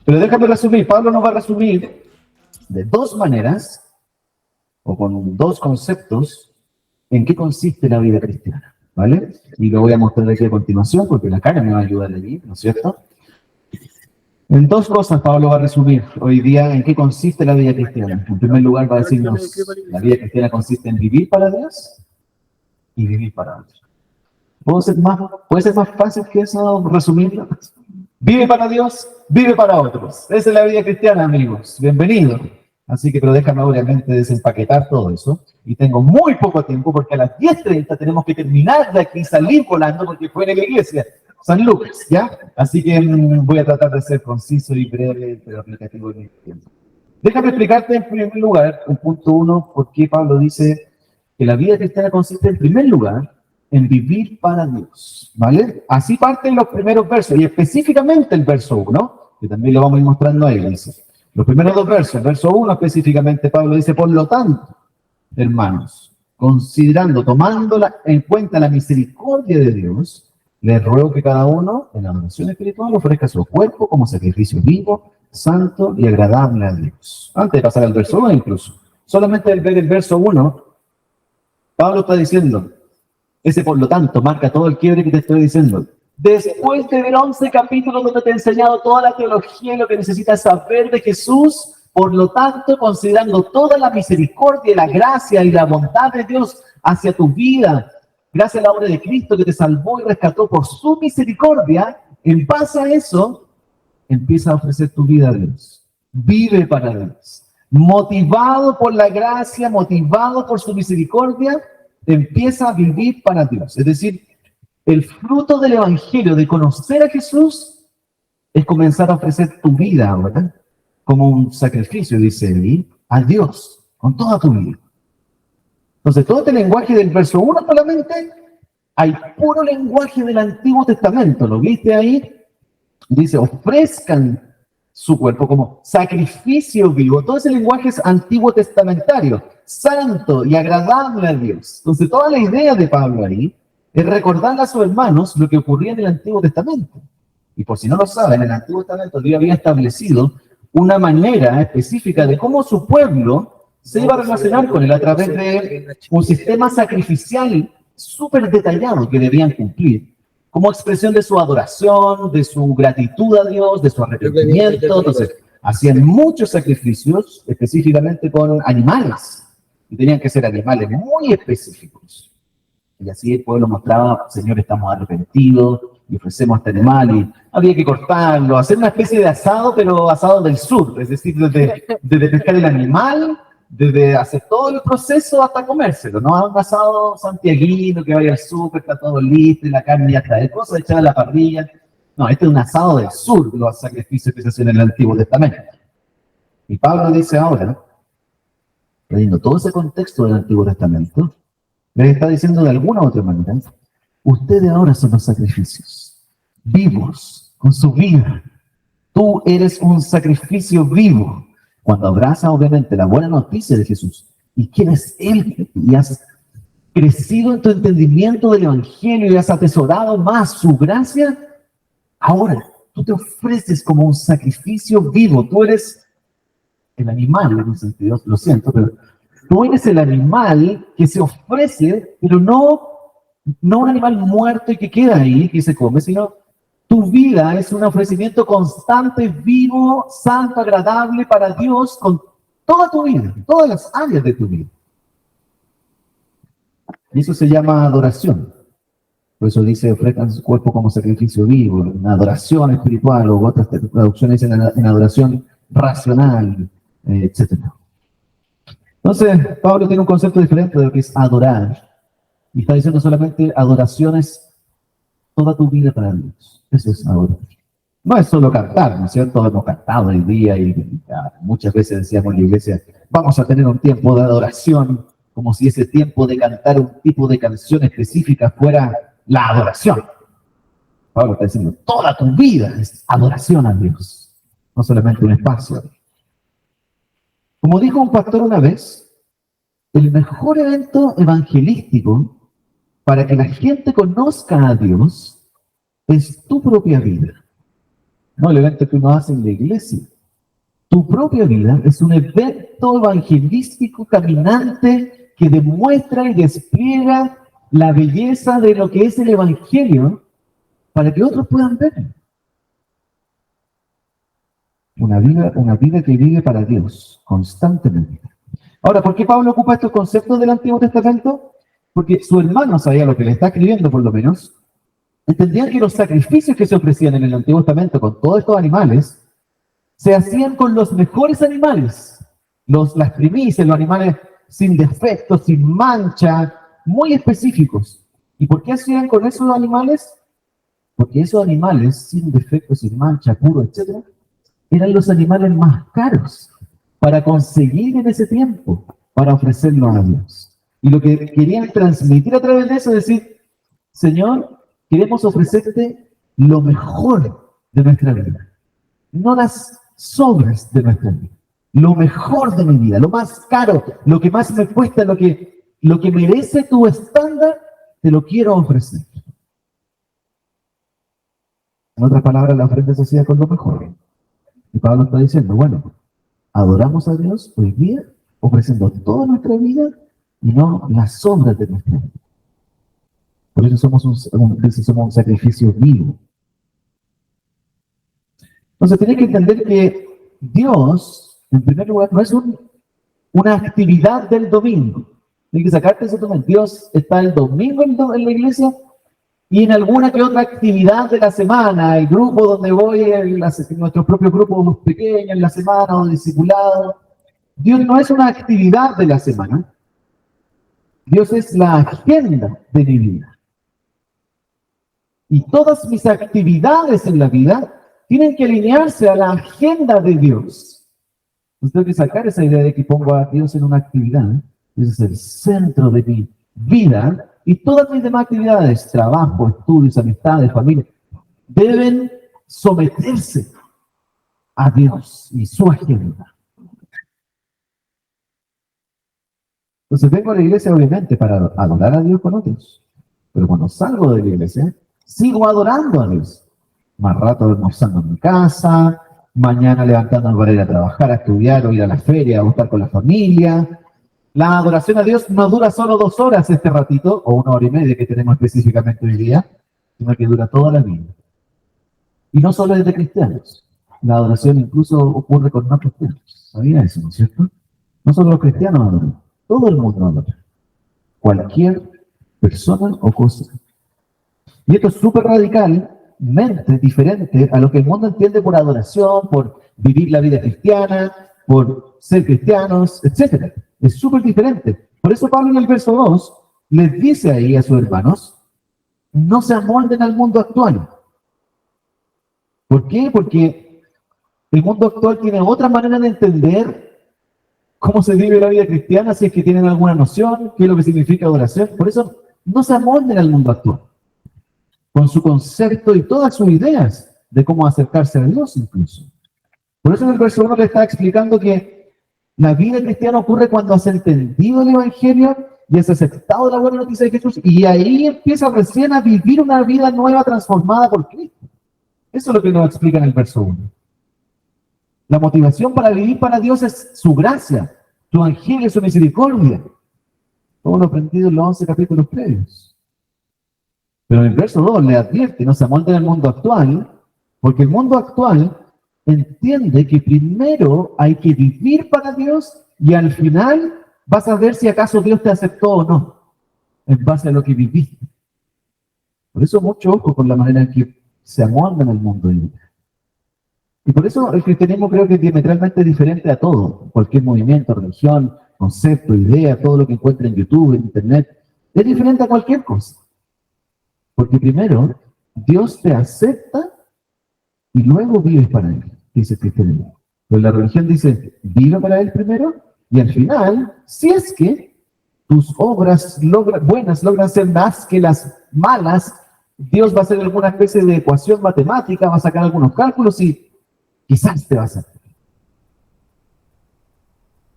Pero déjame resumir. Pablo nos va a resumir de dos maneras, o con dos conceptos, en qué consiste la vida cristiana, ¿vale? Y lo voy a mostrar aquí a continuación, porque la cara me va a ayudar allí, ¿no es cierto? En dos cosas Pablo va a resumir hoy día en qué consiste la vida cristiana. En primer lugar va a decirnos, la vida cristiana consiste en vivir para Dios y vivir para otros. ¿Puede ser más fácil que eso resumirlo? Vive para Dios, vive para otros. Esa es la vida cristiana, amigos. Bienvenido. Así que, pero déjame obviamente desempaquetar todo eso. Y tengo muy poco tiempo porque a las 10:30 tenemos que terminar de aquí, salir volando porque fue en la iglesia. San Lucas, ¿ya? Así que voy a tratar de ser conciso y breve, pero aplicativo en mi tiempo. Déjame explicarte en primer lugar, en punto 1, por qué Pablo dice que la vida cristiana consiste en primer lugar en vivir para Dios, ¿vale? Así parten los primeros versos, y específicamente el verso 1, que también lo vamos a ir mostrando ahí, dice. Los primeros dos versos, el verso 1 específicamente, Pablo dice, por lo tanto, hermanos, tomando en cuenta la misericordia de Dios, les ruego que cada uno, en la adoración espiritual, ofrezca su cuerpo como sacrificio vivo, santo y agradable a Dios. Antes de pasar al verso 1 incluso, solamente al ver el verso 1, Pablo está diciendo, ese por lo tanto marca todo el quiebre que te estoy diciendo. Después de ver 11 capítulos donde te he enseñado toda la teología y lo que necesitas saber de Jesús, por lo tanto, considerando toda la misericordia y la gracia y la bondad de Dios hacia tu vida, gracias a la obra de Cristo que te salvó y rescató por su misericordia, en base a eso, empieza a ofrecer tu vida a Dios. Vive para Dios. Motivado por la gracia, motivado por su misericordia, empieza a vivir para Dios. Es decir, el fruto del Evangelio, de conocer a Jesús, es comenzar a ofrecer tu vida ahora como un sacrificio, dice él, a Dios, con toda tu vida. Entonces, todo este lenguaje del verso 1 solamente, hay puro lenguaje del Antiguo Testamento. ¿Lo viste ahí? Dice, ofrezcan su cuerpo como sacrificio vivo. Todo ese lenguaje es antiguo testamentario, santo y agradable a Dios. Entonces, toda la idea de Pablo ahí es recordarle a sus hermanos lo que ocurría en el Antiguo Testamento. Y por si no lo saben, en el Antiguo Testamento Dios había establecido una manera específica de cómo su pueblo se iba a relacionar con él a través de un sistema sacrificial súper detallado que debían cumplir, como expresión de su adoración, de su gratitud a Dios, de su arrepentimiento. Entonces, hacían muchos sacrificios, específicamente con animales, y tenían que ser animales muy específicos. Y así el pueblo mostraba, Señor, estamos arrepentidos, y ofrecemos este animal, y había que cortarlo, hacer una especie de asado, pero asado del sur, es decir, desde pescar el animal, desde hacer todo el proceso hasta comérselo, no un asado santiaguino que vaya al súper, está todo listo, y la carne ya está de cosas echada a la parrilla. No, este es un asado del sur, los sacrificios que se hacían en el Antiguo Testamento. Y Pablo dice ahora, leyendo todo ese contexto del Antiguo Testamento, les está diciendo de alguna u otra manera, ustedes ahora son los sacrificios, vivos, con su vida. Tú eres un sacrificio vivo. Cuando abraza, obviamente, la buena noticia de Jesús, y quién es Él, y has crecido en tu entendimiento del Evangelio y has atesorado más su gracia, ahora tú te ofreces como un sacrificio vivo. Tú eres el animal, en un sentido, lo siento, pero tú eres el animal que se ofrece, pero no un animal muerto y que queda ahí, que se come, sino tu vida es un ofrecimiento constante, vivo, santo, agradable para Dios con toda tu vida, todas las áreas de tu vida. Y eso se llama adoración. Por eso dice, ofrezcan su cuerpo como sacrificio vivo, una adoración espiritual, o otras traducciones dicen en adoración racional, etc. Entonces, Pablo tiene un concepto diferente de lo que es adorar. Y está diciendo solamente adoraciones toda tu vida para Dios. Eso es adorar. No es solo cantar, ¿no es cierto? Hemos cantado hoy día y muchas veces decíamos en la iglesia, vamos a tener un tiempo de adoración, como si ese tiempo de cantar un tipo de canción específica fuera la adoración. Pablo está diciendo, toda tu vida es adoración a Dios, no solamente un espacio. Como dijo un pastor una vez, el mejor evento evangelístico para que la gente conozca a Dios es tu propia vida. no el evento que uno hace en la iglesia. Tu propia vida es un evento evangelístico caminante que demuestra y despliega la belleza de lo que es el evangelio para que otros puedan ver. Una vida que vive para Dios constantemente. Ahora, ¿por qué Pablo ocupa estos conceptos del Antiguo Testamento? Porque su hermano sabía lo que le está escribiendo, por lo menos. Entendían que los sacrificios que se ofrecían en el Antiguo Testamento con todos estos animales se hacían con los mejores animales, las primicias, los animales sin defectos, sin mancha, muy específicos. ¿Y por qué hacían con esos animales? Porque esos animales sin defectos, sin mancha, puros, etc., eran los animales más caros para conseguir en ese tiempo, para ofrecerlos a Dios. Y lo que querían transmitir a través de eso es decir, Señor, queremos ofrecerte lo mejor de nuestra vida, no las sobras de nuestra vida, lo mejor de mi vida, lo más caro, lo que más me cuesta, lo que merece tu estándar, te lo quiero ofrecer. En otras palabras, la ofrenda se hacía con lo mejor. Y Pablo está diciendo, bueno, adoramos a Dios hoy día, ofreciendo toda nuestra vida y no las sombras de nuestra vida. Por eso somos un sacrificio vivo. Entonces, tenés que entender que Dios, en primer lugar, no es una actividad del domingo. Tienes que sacarte ese domingo. Dios está el domingo en la iglesia y en alguna que otra actividad de la semana, el grupo donde voy, nuestro propio grupo pequeño en la semana o discipulado. Dios no es una actividad de la semana. Dios es la agenda de mi vida. Y todas mis actividades en la vida tienen que alinearse a la agenda de Dios. Entonces tengo que sacar esa idea de que pongo a Dios en una actividad. Ese es el centro de mi vida. Y todas mis demás actividades, trabajo, estudios, amistades, familia, deben someterse a Dios y su agenda. Entonces vengo a la iglesia obviamente para adorar a Dios con otros. Pero cuando salgo de la iglesia, sigo adorando a Dios. Más rato almorzando en mi casa, mañana levantándome para ir a trabajar, a estudiar o ir a la feria, a estar con la familia. La adoración a Dios no dura solo 2 horas este ratito, o 1 hora y media que tenemos específicamente hoy día, sino que dura toda la vida. Y no solo es de cristianos. La adoración incluso ocurre con no cristianos. ¿Sabía eso, no es cierto? No solo los cristianos adoran, todo el mundo adora. Cualquier persona o cosa. Y esto es súper radicalmente diferente a lo que el mundo entiende por adoración, por vivir la vida cristiana, por ser cristianos, etc. Es súper diferente. Por eso Pablo en el verso 2 les dice ahí a sus hermanos, no se amolden al mundo actual. ¿Por qué? Porque el mundo actual tiene otra manera de entender cómo se vive la vida cristiana, si es que tienen alguna noción, qué es lo que significa adoración. Por eso no se amolden al mundo actual, con su concepto y todas sus ideas de cómo acercarse a Dios incluso. Por eso en el verso 1 le está explicando que la vida cristiana ocurre cuando has entendido el Evangelio y has aceptado la buena noticia de Jesús y ahí empiezas recién a vivir una vida nueva transformada por Cristo. Eso es lo que nos explica en el verso 1. La motivación para vivir para Dios es su gracia, su Evangelio, su misericordia. Todo lo aprendido en los 11 capítulos previos. Pero en el verso 2 le advierte, no se amolden al mundo actual, porque el mundo actual entiende que primero hay que vivir para Dios y al final vas a ver si acaso Dios te aceptó o no, en base a lo que viviste. Por eso mucho ojo con la manera en que se amoldan al mundo. Y por eso el cristianismo creo que es diametralmente diferente a todo, cualquier movimiento, religión, concepto, idea, todo lo que encuentre en YouTube, en Internet, es diferente a cualquier cosa. Porque primero, Dios te acepta y luego vives para Él, dice el cristianismo. Pues la religión dice, vive para Él primero, y al final, si es que tus obras buenas logran ser más que las malas, Dios va a hacer alguna especie de ecuación matemática, va a sacar algunos cálculos y quizás te va a hacer.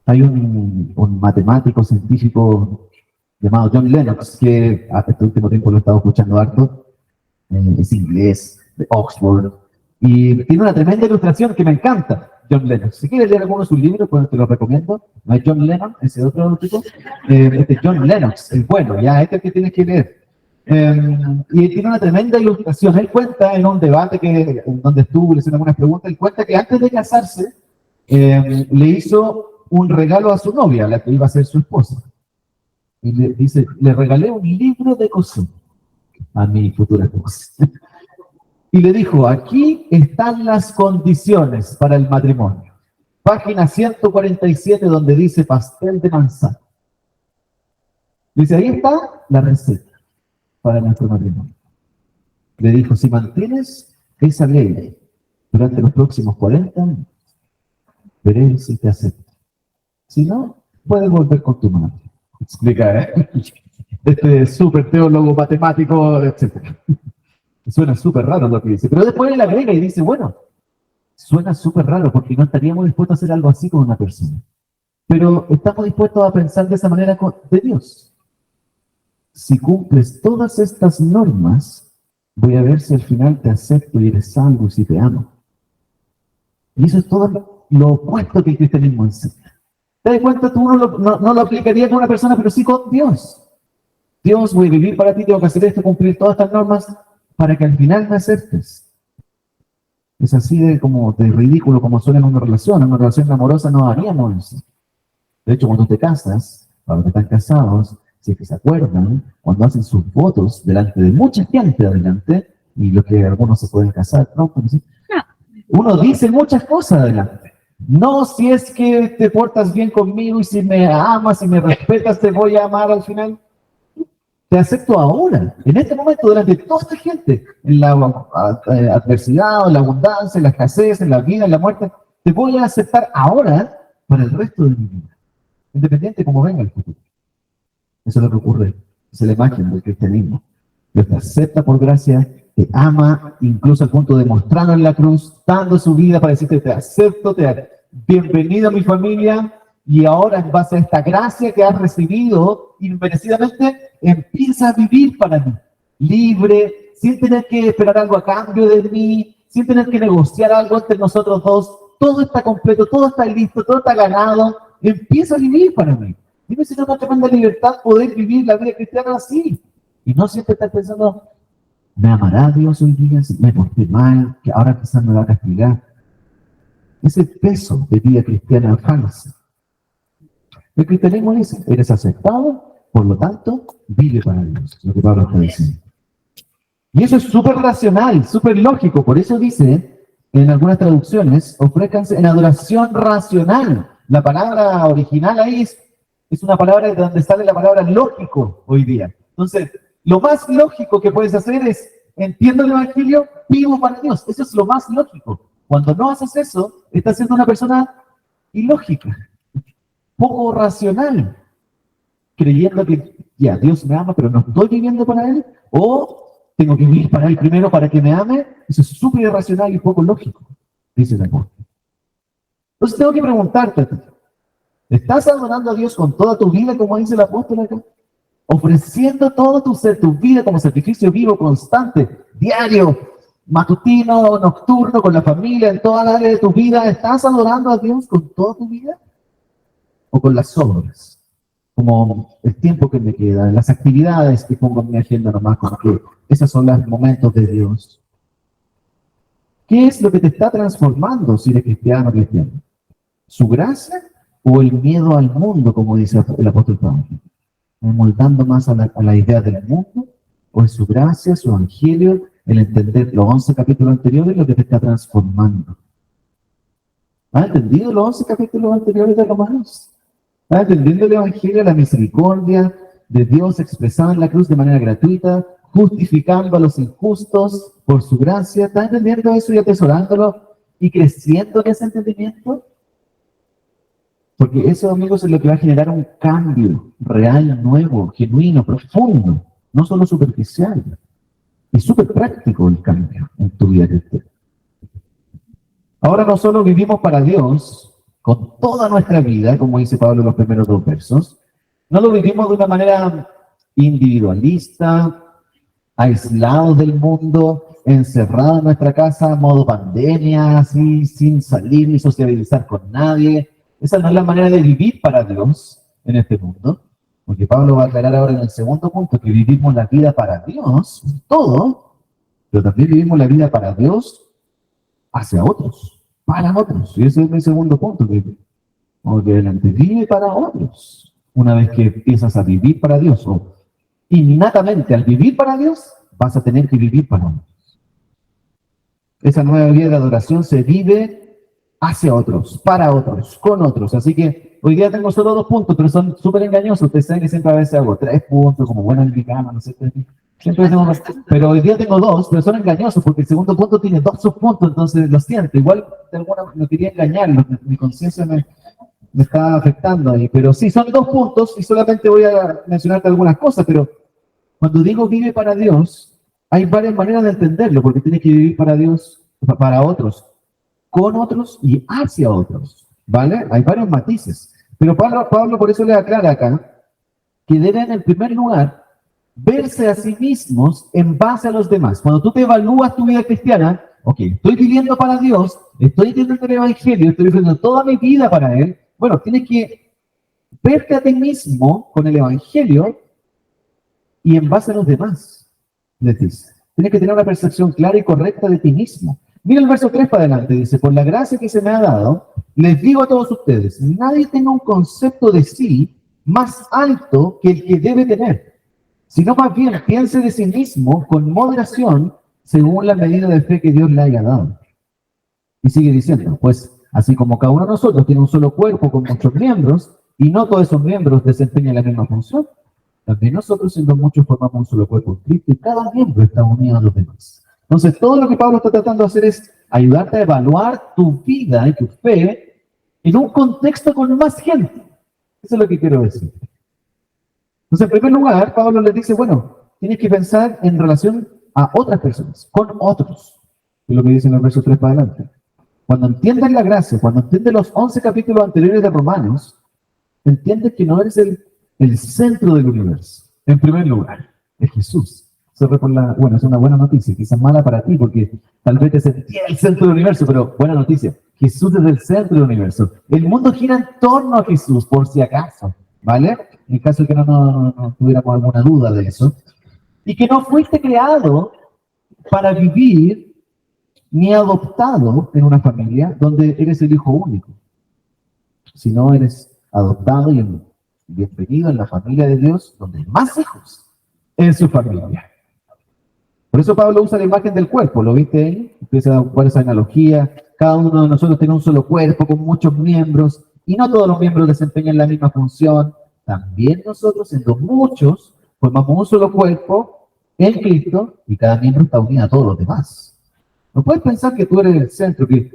Hay un matemático científico llamado John Lennox, que hasta este último tiempo lo he estado escuchando harto, es inglés, de Oxford, Y tiene una tremenda ilustración que me encanta, John Lennon. Si quieres leer alguno de sus libros, pues te lo recomiendo. No es John Lennon, ese otro tipo. Este es John Lennox, el bueno, ya este es el que tienes que leer. Y tiene una tremenda ilustración. Él cuenta en un debate en donde estuvo, le hicieron algunas preguntas, él cuenta que antes de casarse, le hizo un regalo a su novia, la que iba a ser su esposa. Y le dice, le regalé un libro de cocina a mi futura esposa. Y le dijo, aquí están las condiciones para el matrimonio. Página 147, donde dice pastel de manzana. Dice, ahí está la receta para nuestro matrimonio. Le dijo, si mantienes esa ley durante los próximos 40 años, veré si te acepto. Si no, puedes volver con tu madre. Explica, este súper teólogo matemático, etc. Suena súper raro lo que dice. Pero después él agrega y dice, bueno, suena súper raro porque no estaríamos dispuestos a hacer algo así con una persona. Pero estamos dispuestos a pensar de esa manera de Dios. Si cumples todas estas normas, voy a ver si al final te acepto y eres salvo y si te amo. Y eso es todo lo opuesto que el cristianismo enseña. ¿Te das cuenta? Tú no lo aplicarías con una persona, pero sí con Dios. Dios, voy a vivir para ti, tengo que hacer esto, cumplir todas estas normas para que al final me aceptes. Es así de ridículo como suena en una relación amorosa no haríamos eso. De hecho, cuando te casas, cuando están casados, si es que se acuerdan, cuando hacen sus votos delante de mucha gente adelante, y los que algunos se pueden casar, ¿no? Uno dice muchas cosas adelante. No, si es que te portas bien conmigo y si me amas y me respetas, te voy a amar al final. Te acepto ahora, en este momento, delante de toda esta gente, en la adversidad, en la abundancia, en la escasez, en la vida, en la muerte. Te voy a aceptar ahora para el resto de mi vida, independiente de cómo venga el futuro. Eso es lo que ocurre, es la imagen del cristianismo. Dios te acepta por gracia, te ama, incluso al punto de mostrarlo en la cruz, dando su vida para decirte, te acepto, bienvenido a mi familia, y ahora en base a esta gracia que has recibido inmerecidamente, empieza a vivir para mí, libre, sin tener que esperar algo a cambio de mí, sin tener que negociar algo entre nosotros dos. Todo está completo, todo está listo, todo está ganado. Empieza a vivir para mí. Dime si no es una tremenda libertad poder vivir la vida cristiana así. Y no siempre estar pensando, ¿me amará Dios hoy día? ¿Me porté mal? ¿Que ahora quizás me va a castigar? Ese peso de vida cristiana falsa. El cristianismo dice, eres aceptado, por lo tanto, vive para Dios. Lo que Pablo está diciendo. Y eso es súper racional, súper lógico. Por eso dice, en algunas traducciones, ofrézcanse en adoración racional. La palabra original ahí es una palabra de donde sale la palabra lógico hoy día. Entonces, lo más lógico que puedes hacer es, entiendo el Evangelio, vivo para Dios. Eso es lo más lógico. Cuando no haces eso, estás siendo una persona ilógica, poco racional, creyendo que ya, Dios me ama, pero no estoy viviendo para Él, o tengo que vivir para Él primero para que me ame. Eso es súper irracional y poco lógico, dice el apóstol. Entonces tengo que preguntarte a ti, ¿estás adorando a Dios con toda tu vida, como dice el apóstol acá? Ofreciendo todo tu ser, tu vida como sacrificio vivo, constante, diario, matutino, nocturno, con la familia, en toda la área de tu vida. ¿Estás adorando a Dios con toda tu vida? ¿O con las obras? Como el tiempo que me queda, las actividades que pongo en mi agenda nomás, como que esos son los momentos de Dios. ¿Qué es lo que te está transformando si eres cristiano o cristiano? ¿Su gracia o el miedo al mundo, como dice el apóstol Pablo? ¿Moldando más a la idea del mundo? ¿O es su gracia, su evangelio, el entender los 11 capítulos anteriores, lo que te está transformando? ¿Has entendido los 11 capítulos anteriores de Romanos? ¿Estás entendiendo el Evangelio, la misericordia de Dios expresada en la cruz de manera gratuita, justificando a los injustos por su gracia? ¿Estás entendiendo eso y atesorándolo y creciendo en ese entendimiento? Porque eso, amigos, es lo que va a generar un cambio real, nuevo, genuino, profundo, no solo superficial. Y súper práctico el cambio en tu vida cristiana. Ahora no solo vivimos para Dios con toda nuestra vida, como dice Pablo en los primeros 2 versos, no lo vivimos de una manera individualista, aislados del mundo, encerrados en nuestra casa, modo pandemia, así, sin salir ni sociabilizar con nadie. Esa no es la manera de vivir para Dios en este mundo. Porque Pablo va a aclarar ahora en el segundo punto que vivimos la vida para Dios, todo, pero también vivimos la vida para Dios hacia otros, para otros. Y ese es mi segundo punto, que adelante vive para otros. Una vez que empiezas a vivir para Dios, o innatamente al vivir para Dios, vas a tener que vivir para otros. Esa nueva vida de adoración se vive hacia otros, para otros, con otros. Así que hoy día tengo solo 2 puntos, pero son súper engañosos. Ustedes saben que siempre a veces hago 3 puntos, como buena americana, no sé. Siempre tengo más. Pero hoy día tengo 2, pero son engañosos porque el segundo punto tiene 2 subpuntos, entonces lo siento. Igual de alguna no quería engañarlo, mi conciencia me está afectando ahí. Pero sí, son 2 puntos y solamente voy a mencionarte algunas cosas, pero cuando digo vive para Dios, hay varias maneras de entenderlo, porque tienes que vivir para Dios, para otros, con otros y hacia otros, ¿vale? Hay varios matices. Pero Pablo por eso le aclara acá que deben en primer lugar verse a sí mismos en base a los demás. Cuando tú te evalúas tu vida cristiana, ok, estoy viviendo para Dios, estoy entendiendo el Evangelio, estoy viviendo toda mi vida para Él. Bueno, tienes que verte a ti mismo con el Evangelio y en base a los demás, les dice. Tienes que tener una percepción clara y correcta de ti mismo. Mira el verso 3 para adelante, dice, por la gracia que se me ha dado, les digo a todos ustedes, nadie tenga un concepto de sí más alto que el que debe tener, sino más bien piense de sí mismo con moderación según la medida de fe que Dios le haya dado. Y sigue diciendo, pues así como cada uno de nosotros tiene un solo cuerpo con muchos miembros, y no todos esos miembros desempeñan la misma función, también nosotros siendo muchos formamos un solo cuerpo en Cristo y cada miembro está unido a los demás. Entonces, todo lo que Pablo está tratando de hacer es ayudarte a evaluar tu vida y tu fe en un contexto con más gente. Eso es lo que quiero decir. Entonces, en primer lugar, Pablo les dice, bueno, tienes que pensar en relación a otras personas, con otros. Es lo que dice en el verso 3 para adelante. Cuando entiendes la gracia, cuando entiendes los 11 capítulos anteriores de Romanos, entiendes que no eres el centro del universo. En primer lugar, es Jesús. Bueno, es una buena noticia, quizás mala para ti, porque tal vez te sentías el centro del universo, pero buena noticia. Jesús es el centro del universo. El mundo gira en torno a Jesús, por si acaso, ¿vale? En caso de que no tuviéramos alguna duda de eso. Y que no fuiste creado para vivir ni adoptado en una familia donde eres el hijo único. Sino eres adoptado y bienvenido en la familia de Dios, donde hay más hijos en su familia. Por eso Pablo usa la imagen del cuerpo, ¿lo viste ahí? Ustedes se dan cuenta de esa analogía. Cada uno de nosotros tiene un solo cuerpo con muchos miembros y no todos los miembros desempeñan la misma función. También nosotros, siendo muchos, formamos un solo cuerpo en Cristo y cada miembro está unido a todos los demás. No puedes pensar que tú eres el centro, que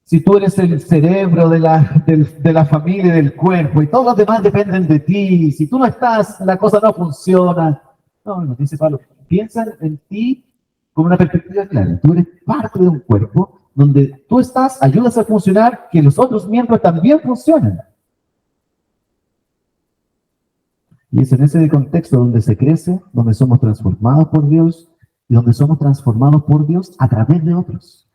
si tú eres el cerebro de la familia, del cuerpo y todos los demás dependen de ti, si tú no estás, la cosa no funciona. No, dice Pablo, piensa en ti con una perspectiva clara. Tú eres parte de un cuerpo donde tú estás, ayudas a funcionar, que los otros miembros también funcionen. Y es en ese contexto donde se crece, donde somos transformados por Dios y donde somos transformados por Dios a través de otros.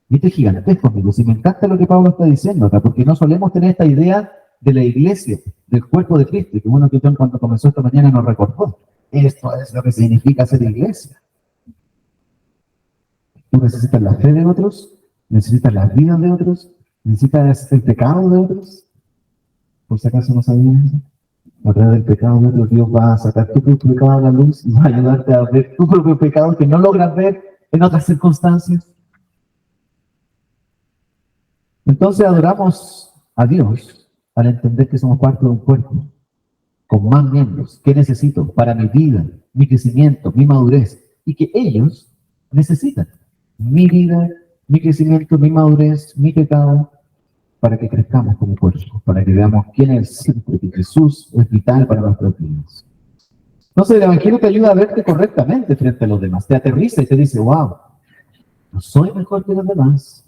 Y esto es gigantesco, amigos. Y me encanta lo que Pablo está diciendo acá, porque no solemos tener esta idea de la iglesia, del cuerpo de Cristo, que bueno que John cuando comenzó esta mañana nos recordó. Esto es lo que significa ser iglesia. Tú necesitas la fe de otros, necesitas las vidas de otros, necesitas el pecado de otros. Por si acaso no sabían eso. A través del pecado de otros, Dios va a sacar tu propio pecado a la luz y va a ayudarte a ver tu propio pecado que no logras ver en otras circunstancias. Entonces adoramos a Dios al entender que somos parte de un cuerpo con más miembros. ¿Qué necesito para mi vida, mi crecimiento, mi madurez? Y que ellos necesitan mi vida, mi crecimiento, mi madurez, mi pecado, para que crezcamos como cuerpo, para que veamos quién es el centro, que Jesús es vital para nuestras vidas. Entonces el Evangelio te ayuda a verte correctamente frente a los demás, te aterriza y te dice, wow, no soy mejor que los demás,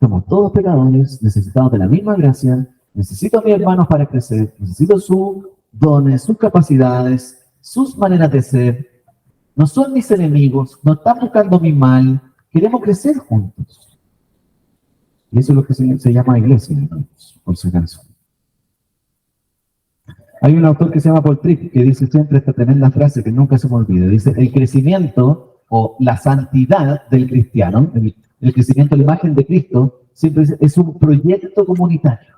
somos todos pecadores, necesitamos de la misma gracia, necesito a mis hermanos para crecer, necesito sus dones, sus capacidades, sus maneras de ser, no son mis enemigos, no están buscando mi mal, queremos crecer juntos. Y eso es lo que se llama iglesia, hermanos, por si acaso. Hay un autor que se llama Paul Tripp que dice siempre esta tremenda frase que nunca se me olvida. Dice, el crecimiento o la santidad del cristiano, el crecimiento a la imagen de Cristo, siempre es un proyecto comunitario.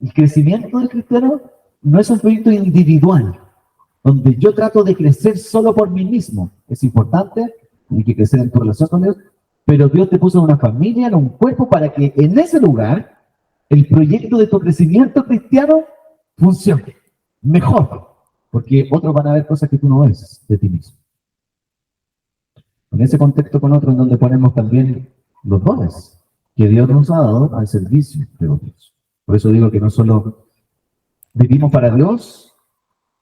El crecimiento del cristiano no es un proyecto individual, donde yo trato de crecer solo por mí mismo. Es importante, hay que crecer en tu relación con Dios, pero Dios te puso en una familia, en un cuerpo, para que en ese lugar el proyecto de tu crecimiento cristiano funcione mejor, porque otros van a ver cosas que tú no ves de ti mismo. En ese contexto con otros, en donde ponemos también los dones que Dios nos ha dado al servicio de otros. Por eso digo que no solo vivimos para Dios,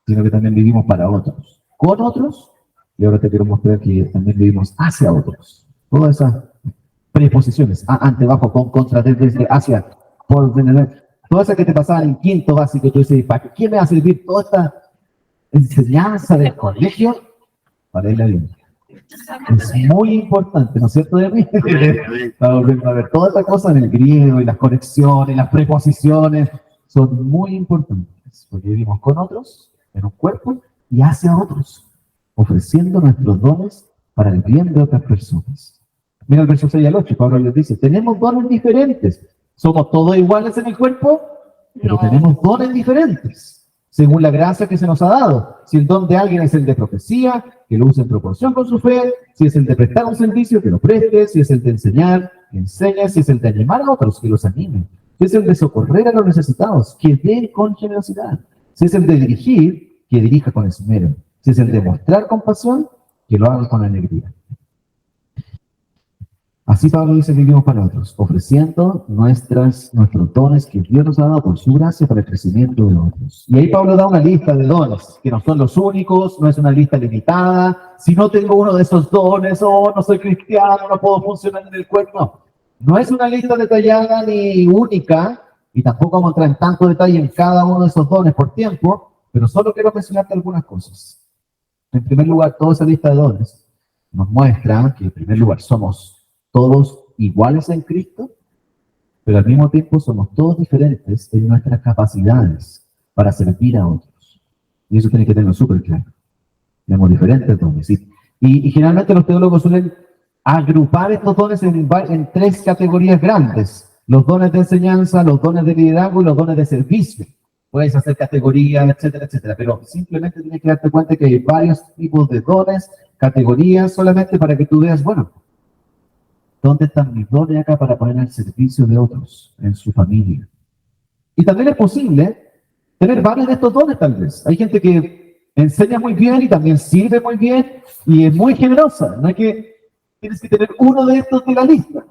sino que también vivimos para otros, con otros, y ahora te quiero mostrar que también vivimos hacia otros. Todas esas preposiciones, ante, bajo, con, contra, desde, hacia, por, todas esas que te pasaban en quinto básico, tú dices, ¿para qué me va a servir toda esta enseñanza del colegio? Para leer la Biblia. Es muy importante, ¿no es cierto? Estamos viendo a ver todas estas cosas en el griego, y las conexiones, las preposiciones, son muy importantes, porque vivimos con otros, en un cuerpo, y hacia otros, ofreciendo nuestros dones para el bien de otras personas. Mira el verso 6 al 8, Pablo les dice, tenemos dones diferentes. ¿Somos todos iguales en el cuerpo? Pero tenemos dones diferentes, según la gracia que se nos ha dado. Si el don de alguien es el de profecía, que lo use en proporción con su fe. Si es el de prestar un servicio, que lo preste. Si es el de enseñar, que enseñe. Si es el de animar a otros, que los anime. Si es el de socorrer a los necesitados, que dé con generosidad. Si es el de dirigir, que dirija con esmero. Si es el de mostrar compasión, que lo haga con alegría. Así Pablo dice que vivimos para otros, ofreciendo nuestros dones que Dios nos ha dado por su gracia para el crecimiento de otros. Y ahí Pablo da una lista de dones, que no son los únicos, no es una lista limitada. Si no tengo uno de esos dones, no soy cristiano, no puedo funcionar en el cuerpo. No es una lista detallada ni única, y tampoco vamos a entrar en tanto detalle en cada uno de esos dones por tiempo, pero solo quiero mencionarte algunas cosas. En primer lugar, toda esa lista de dones nos muestra que en primer lugar somos todos iguales en Cristo, pero al mismo tiempo somos todos diferentes en nuestras capacidades para servir a otros. Y eso tiene que tenerlo súper claro. Tenemos diferentes dones. Y generalmente los teólogos suelen agrupar estos dones en tres categorías grandes. Los dones de enseñanza, los dones de liderazgo y los dones de servicio. Puedes hacer categorías, etcétera, etcétera. Pero simplemente tienes que darte cuenta que hay varios tipos de dones, categorías, solamente para que tú veas, bueno, ¿dónde están mis dones acá para poner al servicio de otros en su familia? Y también es posible tener varios de estos dones, tal vez. Hay gente que enseña muy bien y también sirve muy bien y es muy generosa. No es que tienes que tener uno de estos de la lista.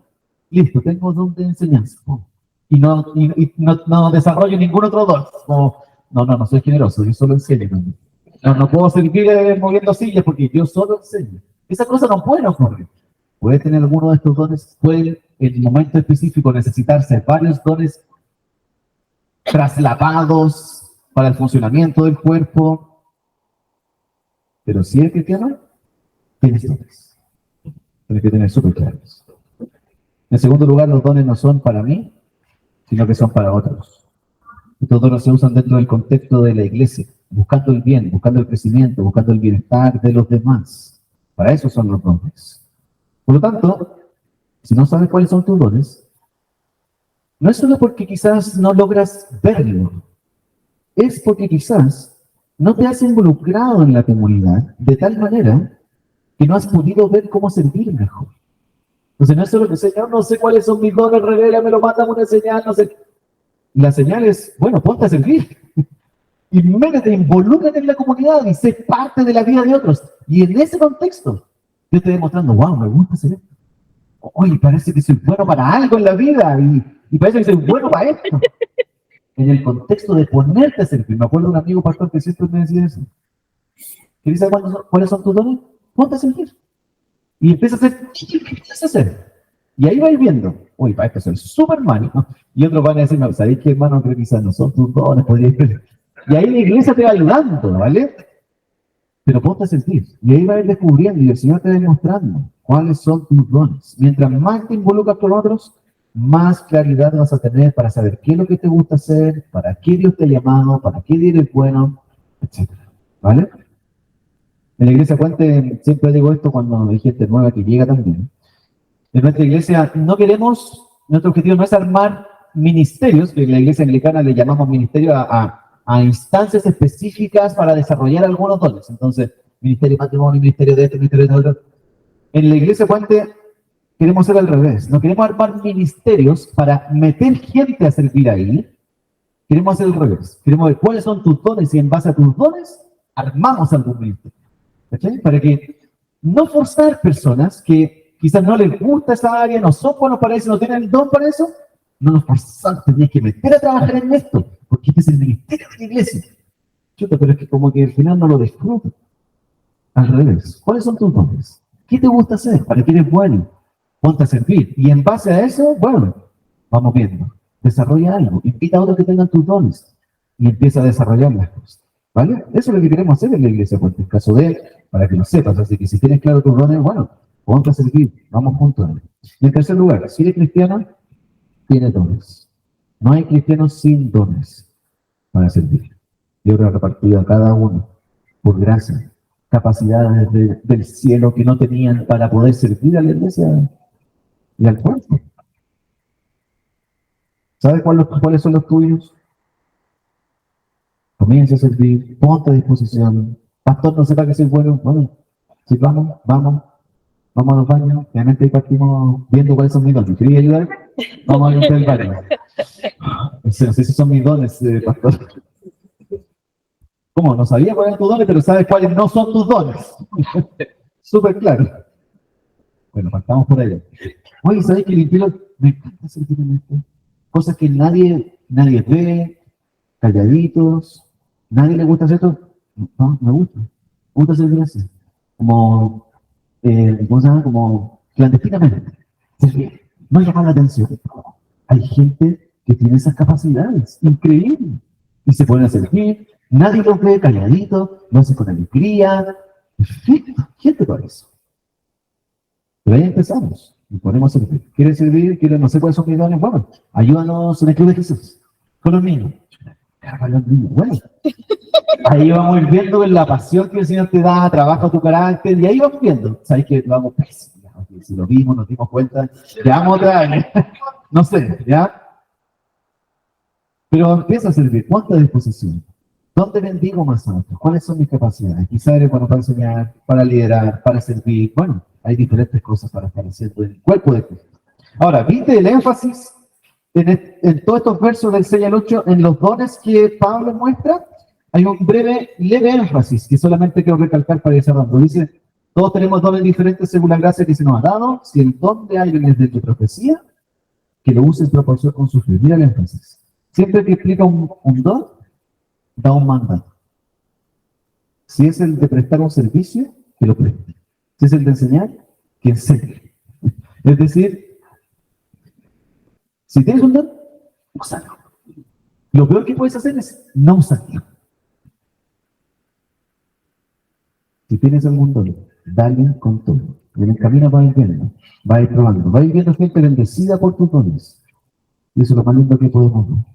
Listo, tengo don de enseñanza. Y no desarrollo ningún otro don. No soy generoso, yo solo enseño. No puedo seguir moviendo sillas porque yo solo enseño. Esa cosa no puede ocurrir. Puede tener alguno de estos dones, puede en un momento específico necesitarse varios dones trasladados para el funcionamiento del cuerpo. Pero si es cristiano, tienes dones. Tienes que tener súper claros. En segundo lugar, los dones no son para mí, sino que son para otros. Estos dones se usan dentro del contexto de la iglesia, buscando el bien, buscando el crecimiento, buscando el bienestar de los demás. Para eso son los dones. Por lo tanto, si no sabes cuáles son tus dones, no es solo porque quizás no logras verlo, es porque quizás no te has involucrado en la comunidad de tal manera que no has podido ver cómo servir mejor. Entonces no es solo que Señor, no sé cuáles son mis dones, revélamelo, mándame una señal, no sé. La señal es, bueno, ponte a servir. Y métete, involúcrate en la comunidad y sé parte de la vida de otros. Y en ese contexto, yo estoy demostrando, wow, me gusta hacer esto. Oye, parece que soy bueno para algo en la vida y parece que soy bueno para esto. En el contexto de ponerte a servir. Me acuerdo de un amigo pastor que siempre me decía eso. ¿Qué dice cuáles son tus dones? Ponte a servir. Y empieza a hacer, ¿qué empiezas a hacer? Y ahí vais viendo, oye, para esto soy Superman, ¿no? Y otros van a decir, no, ¿sabéis qué, hermano? Creo que quizás no son tus dones, podríais ver. Y ahí la iglesia te va ayudando, ¿vale? Pero ponte a sentir. Y ahí vas a ir descubriendo y el Señor te va demostrando cuáles son tus dones. Mientras más te involucras con otros, más claridad vas a tener para saber qué es lo que te gusta hacer, para qué Dios te ha llamado, para qué Dios es bueno, etcétera. ¿Vale? En la iglesia Puente siempre digo esto cuando hay gente nueva que llega también. En nuestra iglesia no queremos, nuestro objetivo no es armar ministerios, que en la iglesia anglicana le llamamos ministerio a instancias específicas para desarrollar algunos dones. Entonces, ministerio de matrimonio, ministerio de este, ministerio de otro. En la iglesia Puente queremos ser al revés. No queremos armar ministerios para meter gente a servir ahí. Queremos hacer al revés. Queremos ver cuáles son tus dones y en base a tus dones armamos algún ministerio. ¿Okay? Para que no forzar personas que quizás no les gusta esa área, no son buenos para eso, no tienen el don para eso, no nos forzamos, tenés que meter a trabajar en esto, porque este es el ministerio de la iglesia. Chuta, pero es que como que al final no lo disfruto. Al revés, ¿cuáles son tus dones? ¿Qué te gusta hacer? ¿Para qué eres bueno? Ponte a servir. Y en base a eso, bueno, vamos viendo. Desarrolla algo, invita a otros que tengan tus dones y empieza a desarrollar las cosas. ¿Vale? Eso es lo que queremos hacer en la iglesia, porque en el caso de él, para que lo sepas, así que si tienes claro tus dones, bueno, ponte a servir, vamos juntos. Y en tercer lugar, si eres cristiano, tienes dones. No hay cristianos sin dones para servir. Dios lo ha repartido a cada uno por gracia, capacidades del cielo que no tenían para poder servir a la iglesia y al cuerpo. ¿Sabes cuáles son los tuyos? Comienza a servir, ponte a disposición. Pastor, no sepa que soy bueno. Bueno, sí, vamos a los baños. Realmente ahí partimos viendo cuáles son mis dones. ¿Quería ayudar? Vamos a limpiar el baño. No sé si son mis dones, pastor. ¿Cómo? No sabía cuáles eran tus dones, pero sabes cuáles no son tus dones. Súper claro. Bueno, partamos por ahí. Oye, ¿sabes que limpiar? Me encanta servir en esto. Cosas que nadie ve, calladitos. ¿Nadie le gusta hacer esto? No, me gusta. Me gusta servir así. Como, ¿cómo se llama? Como clandestinamente. Servir. No llamar la atención. Hay gente que tiene esas capacidades. Increíble. Y se pueden servir. Nadie los ve calladitos. Lo hace con alegría. Perfecto. Gente para eso. Pero ahí empezamos. Y ponemos a servir. ¿Quieres servir? ¿Quieres? No sé cuáles son mis dones. Bueno, ayúdanos en el Club de Jesús. Con los niños. Bueno, ahí vamos viendo la pasión que el Señor te da, trabaja tu carácter, y ahí vamos viendo. ¿Sabes que vamos? Si lo vimos, nos dimos cuenta, ya vamos otra vez. No sé, ¿ya? Pero empieza a servir, ponte a disposición. ¿Dónde bendigo más a otros? ¿Cuáles son mis capacidades? Quizás eres bueno para enseñar, para liderar, para servir. Bueno, hay diferentes cosas para estar haciendo en el cuerpo de Cristo. Ahora, ¿viste el énfasis en todos estos versos del 6 al 8, en los dones que Pablo muestra? Hay un leve énfasis que solamente quiero recalcar para ir cerrando. Dice, todos tenemos dones diferentes según la gracia que se nos ha dado. Si el don de alguien es de profecía, que lo use en proporción con su fe. Mira el énfasis. Siempre que explica un don, da un mandato. Si es el de prestar un servicio, que lo preste. Si es el de enseñar, que enseñe. Es decir, si tienes un don, úsalo. Lo peor que puedes hacer es no usarlo. Si tienes algún don, dale con todo. Y en el camino va a ir viendo, va a ir probando, va a ir viendo gente bendecida por tus dones. Y eso es lo más lindo que podemos ver.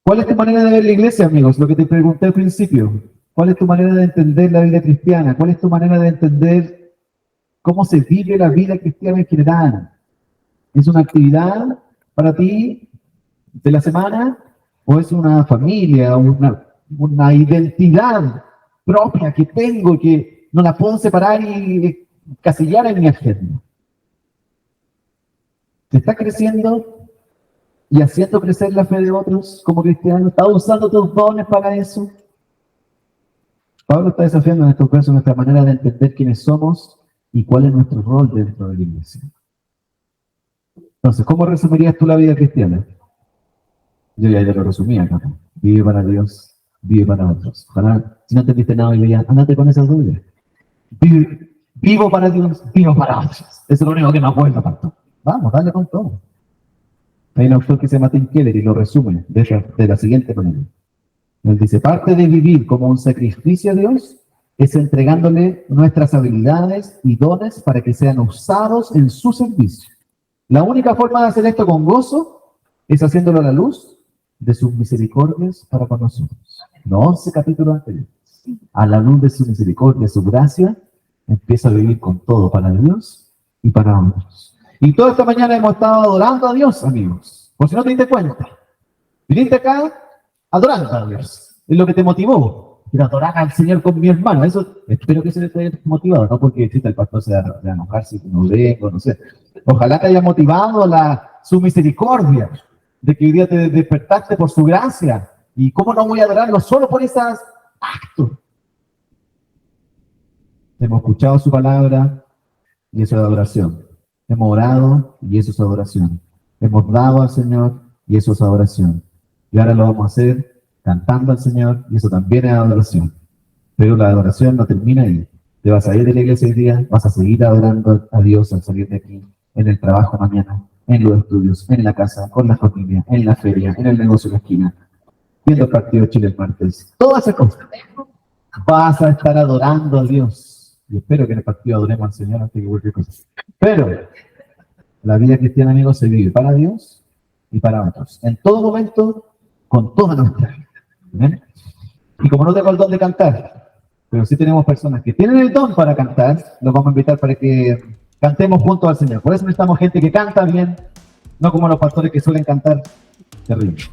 ¿Cuál es tu manera de ver la iglesia, amigos? Lo que te pregunté al principio. ¿Cuál es tu manera de entender la vida cristiana? ¿Cuál es tu manera de entender cómo se vive la vida cristiana en general? ¿Es una actividad para ti de la semana? ¿O es una familia, una identidad propia que tengo que no la puedo separar y casillar en mi agenda? ¿Te está creciendo y haciendo crecer la fe de otros como cristianos? ¿Estás usando tus dones para eso? Pablo está desafiando en estos versos nuestra manera de entender quiénes somos y cuál es nuestro rol dentro de la iglesia. Entonces, ¿cómo resumirías tú la vida cristiana? Yo ya lo resumí acá. Vive para Dios, vive para otros. Ojalá, si no entendiste nada hoy día, ándate con esas dudas. Vivo para Dios, vivo para otros. Eso es lo único que me acuerdo, pastor. Vamos, dale con todo. Hay un autor que se llama Tim Keller y lo resume de la siguiente manera. Él dice, parte de vivir como un sacrificio a Dios es entregándole nuestras habilidades y dones para que sean usados en su servicio. La única forma de hacer esto con gozo es haciéndolo a la luz de sus misericordias para con nosotros. Los 11 capítulos anteriores. A la luz de su misericordia, su gracia, empieza a vivir con todo para Dios y para otros. Y toda esta mañana hemos estado adorando a Dios, amigos. Por si no te diste cuenta. Viniste acá adorando a Dios. Es lo que te motivó. Quiero adorar al Señor con mi hermano. Eso espero que se le haya motivado. No porque el pastor se va a enojar si no vengo, no sé. Ojalá te haya motivado su misericordia. De que hoy día te despertaste por su gracia. ¿Y cómo no voy a adorarlo solo por esos actos? Hemos escuchado su palabra y eso es adoración. Hemos orado y eso es adoración. Hemos dado al Señor y eso es adoración. Y ahora lo vamos a hacer cantando al Señor y eso también es adoración. Pero la adoración no termina ahí. Te vas a ir de la iglesia hoy día, vas a seguir adorando a Dios al salir de aquí, en el trabajo mañana, en los estudios, en la casa, con la familia, en la feria, en el negocio de la esquina, viendo el partido de Chile el martes. Todas esas cosas. Vas a estar adorando a Dios. Y espero que en el partido adoremos al Señor antes que cualquier cosa. Pero la vida cristiana, amigos, se vive para Dios y para otros. En todo momento, con toda nuestra vida. ¿Ven? Y como no tengo el don de cantar, pero sí tenemos personas que tienen el don para cantar, los vamos a invitar para que cantemos juntos al Señor. Por eso necesitamos gente que canta bien, no como los pastores que suelen cantar terrible.